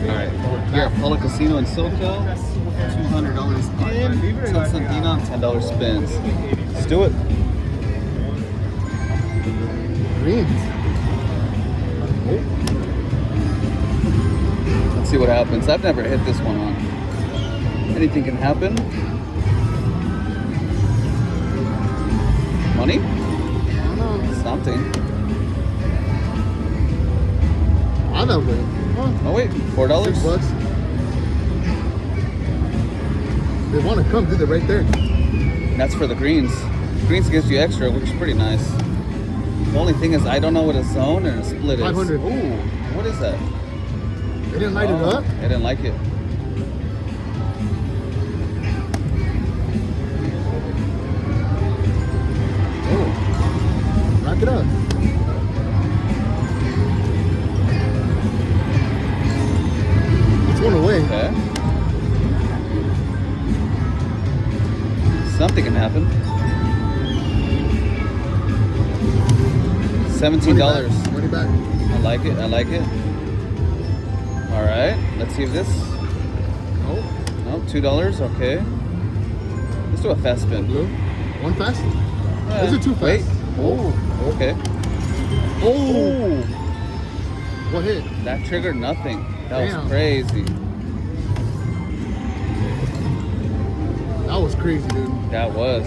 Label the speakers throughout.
Speaker 1: Alright, here at Polo Casino in SoCal, $200 in, 10 centina, $10 spins. Let's do it.
Speaker 2: Greens.
Speaker 1: Let's see what happens. I've never hit this one on. Anything can happen. Money?
Speaker 2: I don't know.
Speaker 1: Something.
Speaker 2: I don't know.
Speaker 1: Oh wait, $4.
Speaker 2: $6. They want to come, dude. They're right there.
Speaker 1: That's for the greens. Greens gives you extra, which is pretty nice. The only thing is I don't know what a zone and a split is.
Speaker 2: 500.
Speaker 1: Ooh, what is that?
Speaker 2: They didn't light it up?
Speaker 1: I didn't like it. Ooh.
Speaker 2: Rack it up. It's one away.
Speaker 1: Okay. Something can happen. $17.
Speaker 2: Money back.
Speaker 1: I like it. I like it. All right. Let's see if this.
Speaker 2: Oh,
Speaker 1: No, $2. Okay. Let's do a fast spin.
Speaker 2: blue. One fast. Those are too fast.
Speaker 1: Wait. Oh. Okay.
Speaker 2: Oh. What hit?
Speaker 1: That triggered nothing. That
Speaker 2: Damn.
Speaker 1: was crazy.
Speaker 2: That was crazy, dude.
Speaker 1: That was.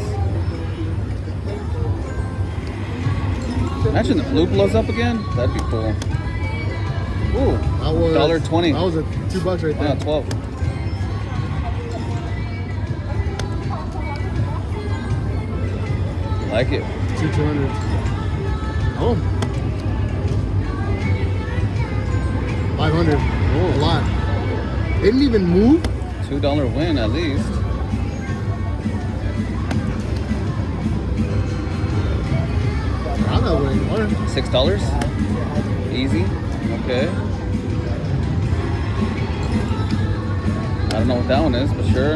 Speaker 1: Imagine the blue blows up again. That'd be cool. Ooh.
Speaker 2: That was
Speaker 1: $1.20.
Speaker 2: That was a $2 right there.
Speaker 1: 12. Like it.
Speaker 2: 200. Oh. 500.
Speaker 1: Ooh.
Speaker 2: A lot. They didn't even move.
Speaker 1: $2 win at least.
Speaker 2: I'm not winning more.
Speaker 1: $6. Easy. Okay. I don't know what that one is, but sure.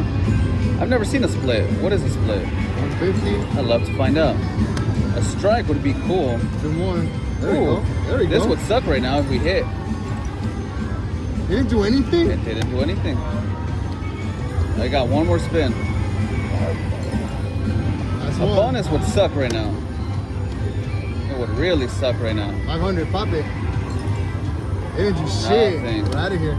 Speaker 1: I've never seen a split. What is a split?
Speaker 2: 150.
Speaker 1: I'd love to find out. A strike would be cool.
Speaker 2: 2-1. There you
Speaker 1: Ooh.
Speaker 2: go. There you
Speaker 1: This
Speaker 2: go.
Speaker 1: would suck right now if we hit.
Speaker 2: They didn't do anything.
Speaker 1: It didn't do anything. I got one more spin.
Speaker 2: That's
Speaker 1: A
Speaker 2: one.
Speaker 1: bonus would suck right now. It would really suck right now.
Speaker 2: 500. Pop it. They didn't do shit.
Speaker 1: Nothing.
Speaker 2: We're out of here.